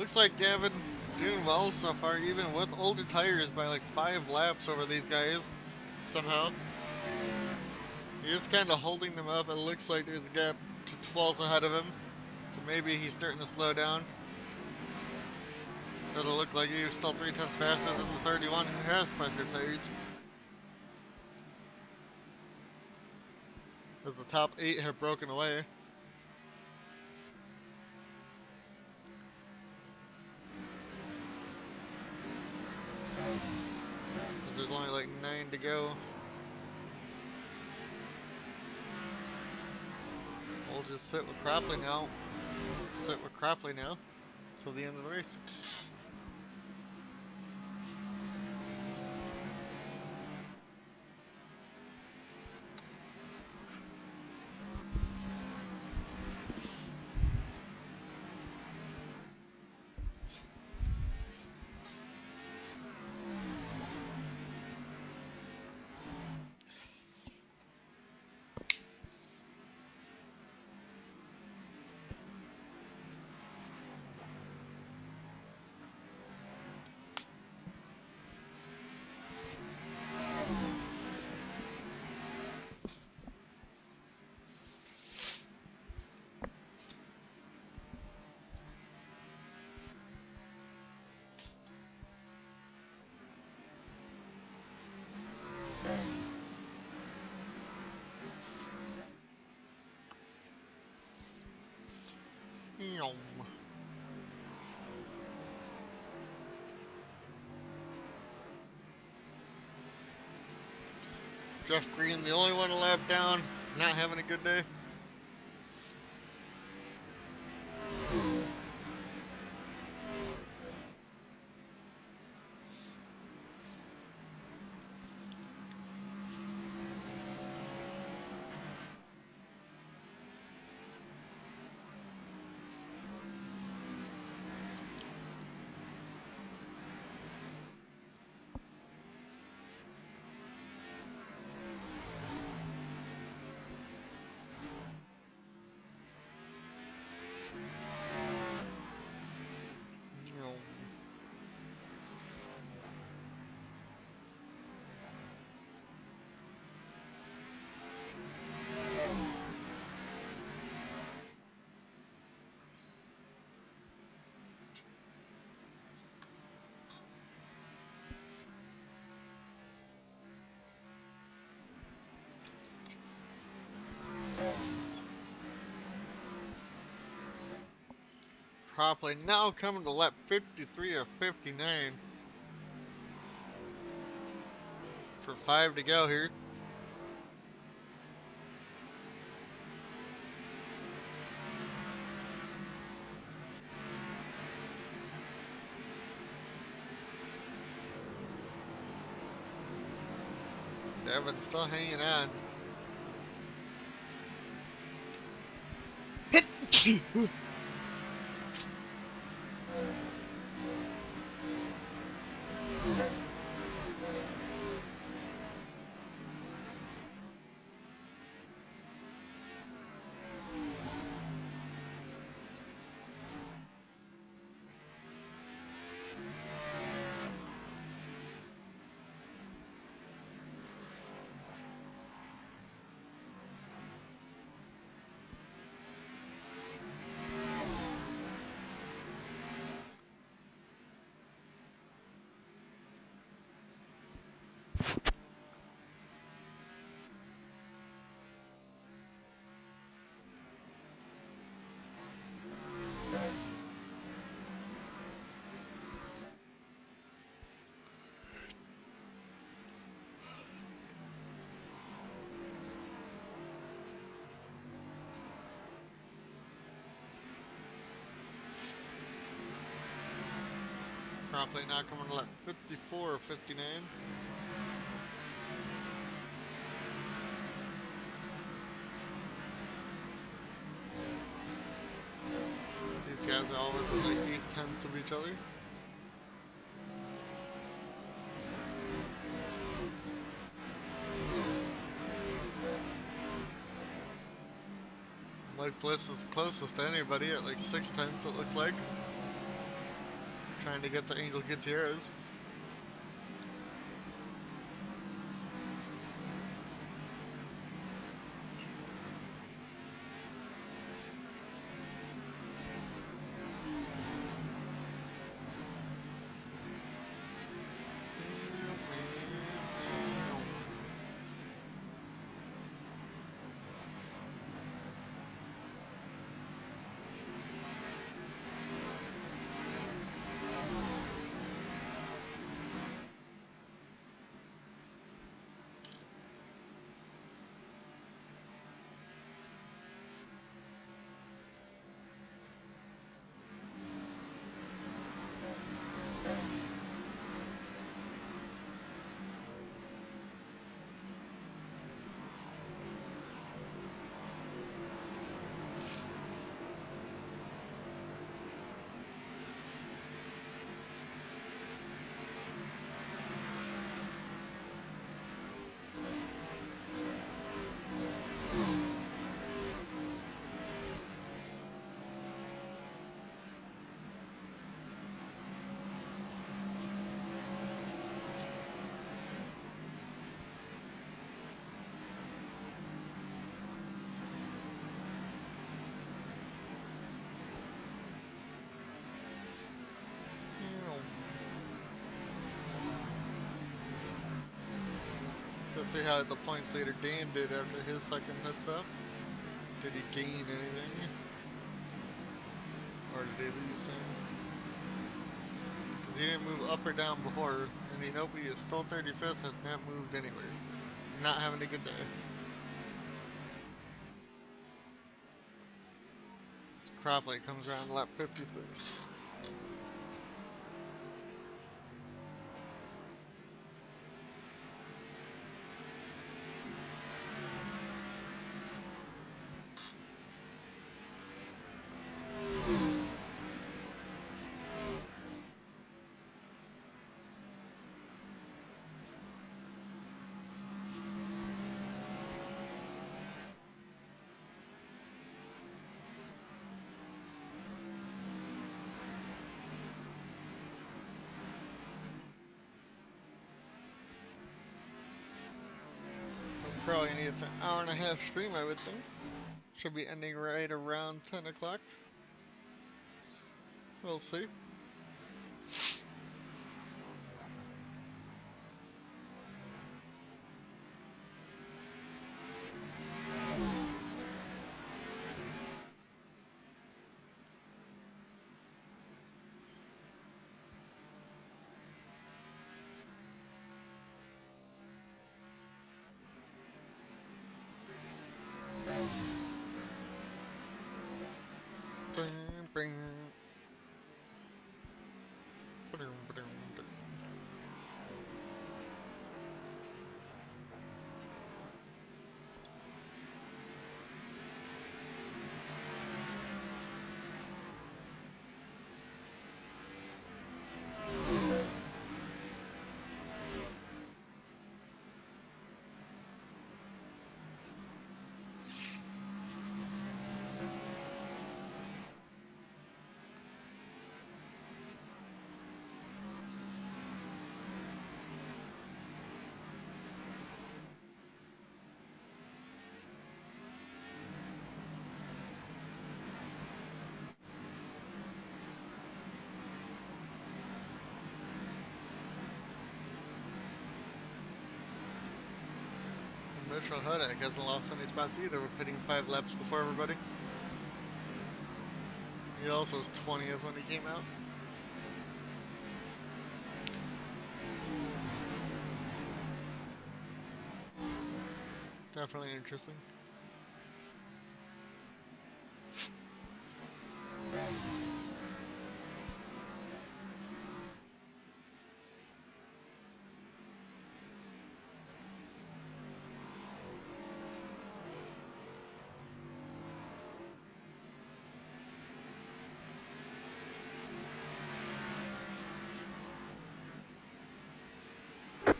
Speaker 1: Looks like Gavin doing well so far, even with older tires by like 5 laps over these guys, somehow. He is kind of holding them up. It looks like there's a gap to 12 ahead of him, so maybe he's starting to slow down. Doesn't look like he's still 3 tenths faster than the 31 who has fresher tires. As the top 8 have broken away. There's only like 9 to go. We'll just sit with Cropley now. Sit with Cropley now till the end of the race. Jeff Green, the only one a lap down, not having a good day. Probably now coming to lap 53 of 59. For 5 to go here. Devin's still hanging on. Hit! Probably now coming to lap 54 or 59. These guys are always like 8/10 of each other. Mike Bliss is closest to anybody at like 6/10 it looks like. Trying to get to Angel Gutierrez. Let's see how the points leader Dan did after his second pit stop. Did he gain anything? Or did he lose some? Because he didn't move up or down before, and Inoue is still 35th, has not moved anywhere. not having a good day. Cropley comes around lap 56. Probably needs an hour and a half stream, I would think. Should be ending right around 10 o'clock. We'll see. Bing, bing. Ba-dum, ba-dum, ba-dum. Mitchell Hudak hasn't lost any spots either, with hitting 5 laps before everybody. He also was 20th when he came out. Definitely interesting.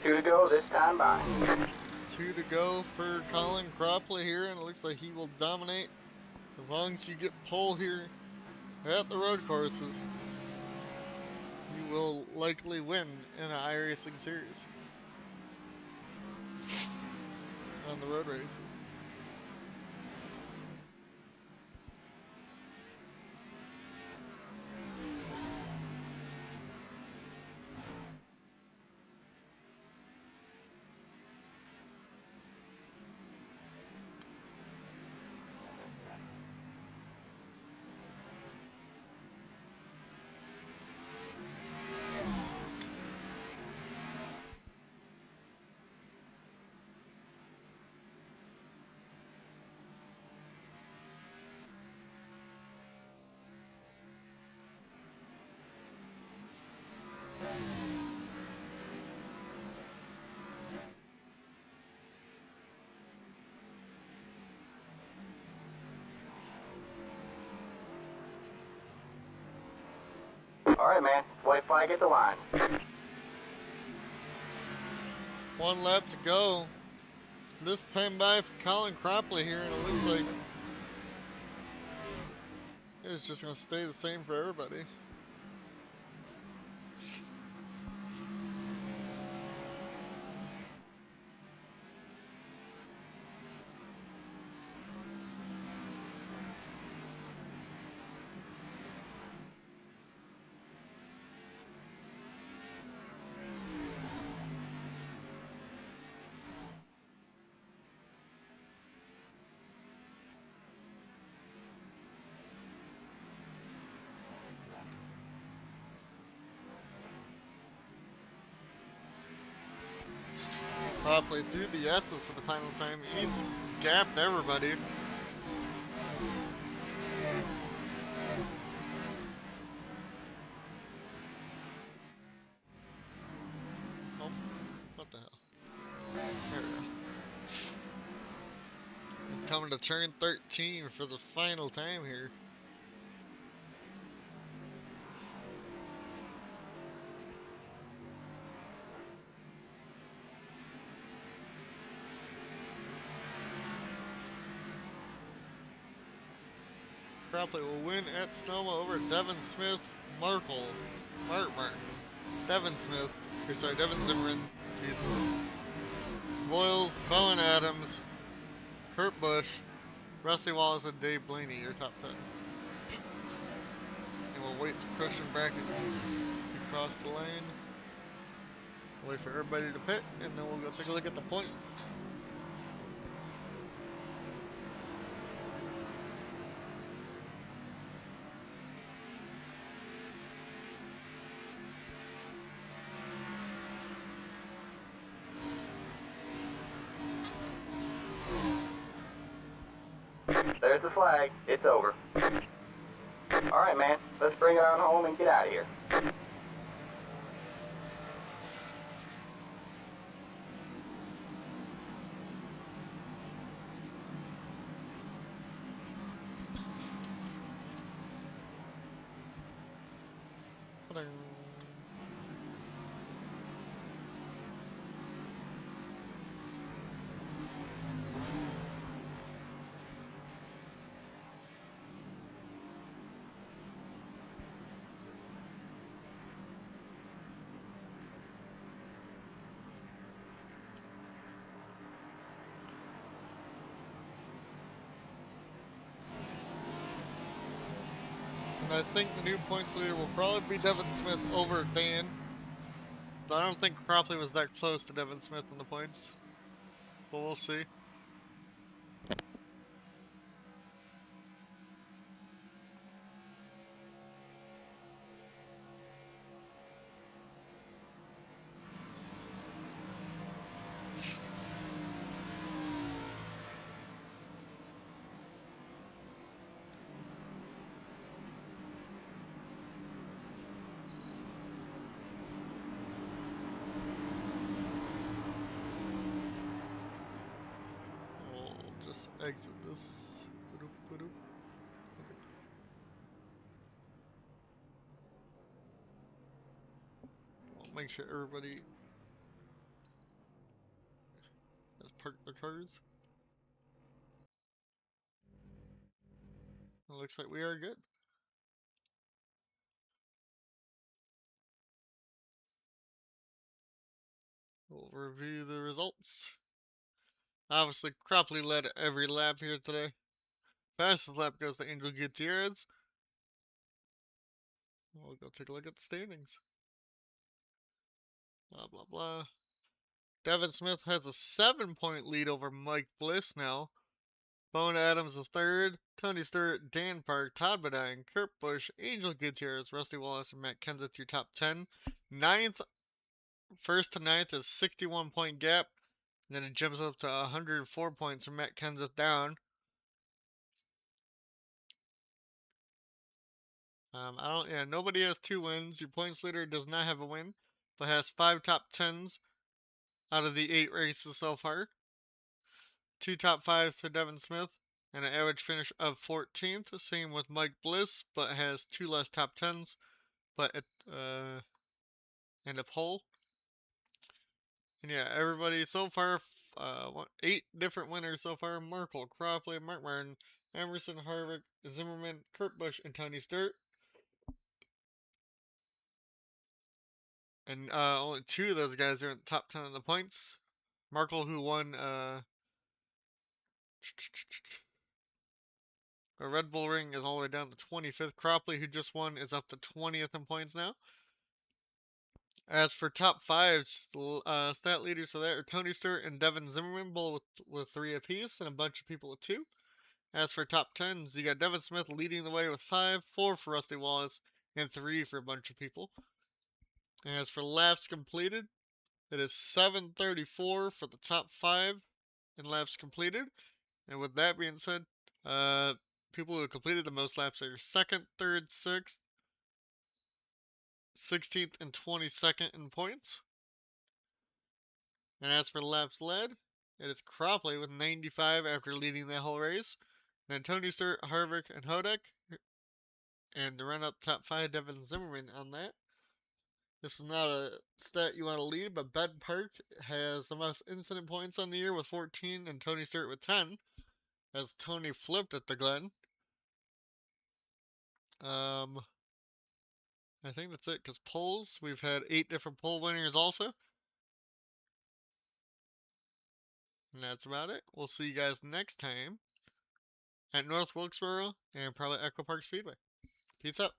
Speaker 2: Two to go this time by.
Speaker 1: 2 to go for Colin Cropley here, and it looks like he will dominate as long as you get pole here at the road courses. You will likely win in an iRacing series on the road races.
Speaker 2: Alright, man. White flag at the line.
Speaker 1: 1 lap to go. This time by for Colin Cropley here, and it looks like it's just going to stay the same for everybody. Cropley through the S's for the final time. He's gapped everybody. Oh, what the hell? There we go. Coming to turn 13 for the final time here. Cropley will win at Sonoma over Devin Smith, Mark Martin, Devin Smith, Devin Zimmerman, Jesus, Boyles, Bowen Adams, Kurt Busch, Rusty Wallace, and Dave Blaney, your top 10. And we'll wait for Christian Brackett to cross the lane. Wait for everybody to pit, and then we'll go take a look at the point.
Speaker 2: There's the flag. It's over. Alright, man. Let's bring it on home and get out of here.
Speaker 1: And I think the new points leader will probably be Devin Smith over Dan. So I don't think Cropley was that close to Devin Smith in the points. But we'll see. We'll just exit this. Ba-doop, ba-doop. Okay. We'll make sure everybody has parked their cars. It looks like we are good. We'll review the results. Obviously, Cropley led every lap here today. Fastest lap goes to Angel Gutierrez. We'll go take a look at the standings. Blah, blah, blah. Devin Smith has a 7-point lead over Mike Bliss now. Bowen Adams is third. Tony Stewart, Dan Park, Todd Bodine, Kurt Busch, Angel Gutierrez, Rusty Wallace, and Matt Kenseth, your top 10. Ninth, first to ninth is 61-point gap. And then it jumps up to 104 points from Matt Kenseth down. Nobody has 2 wins. Your points leader does not have a win, but has 5 top 10s out of the 8 races so far. 2 top 5s for Devin Smith, and an average finish of 14th. Same with Mike Bliss, but has 2 less top 10s, but and a pole. And yeah, everybody so far, 8 different winners so far. Merkel, Cropley, Mark Martin, Emerson, Harvick, Zimmerman, Kurt Busch, and Tony Stewart. And only 2 of those guys are in the top 10 of the points. Merkel, who won a Red Bull Ring, is all the way down to 25th. Cropley, who just won, is up to 20th in points now. As for top 5s, stat leaders so there are Tony Stewart and Devin Zimmerman, both with 3 apiece, and a bunch of people with 2. As for top 10s, you got Devin Smith leading the way with 5, 4 for Rusty Wallace, and 3 for a bunch of people. As for laps completed, It is 7:34 for the top 5 in laps completed. And with that being said, people who completed the most laps are second, third, sixth, 16th, and 22nd in points. And as for laps led, it is Cropley with 95 after leading that whole race. Then Tony Stewart, Harvick, and Hodek. And to run up top 5, Devin Zimmerman on that. This is not a stat you want to lead, but Ben Park has the most incident points on the year with 14 and Tony Stewart with 10, as Tony flipped at the Glen. I think that's it, because polls, we've had 8 different poll winners also. And that's about it. We'll see you guys next time at North Wilkesboro and probably Echo Park Speedway. Peace out.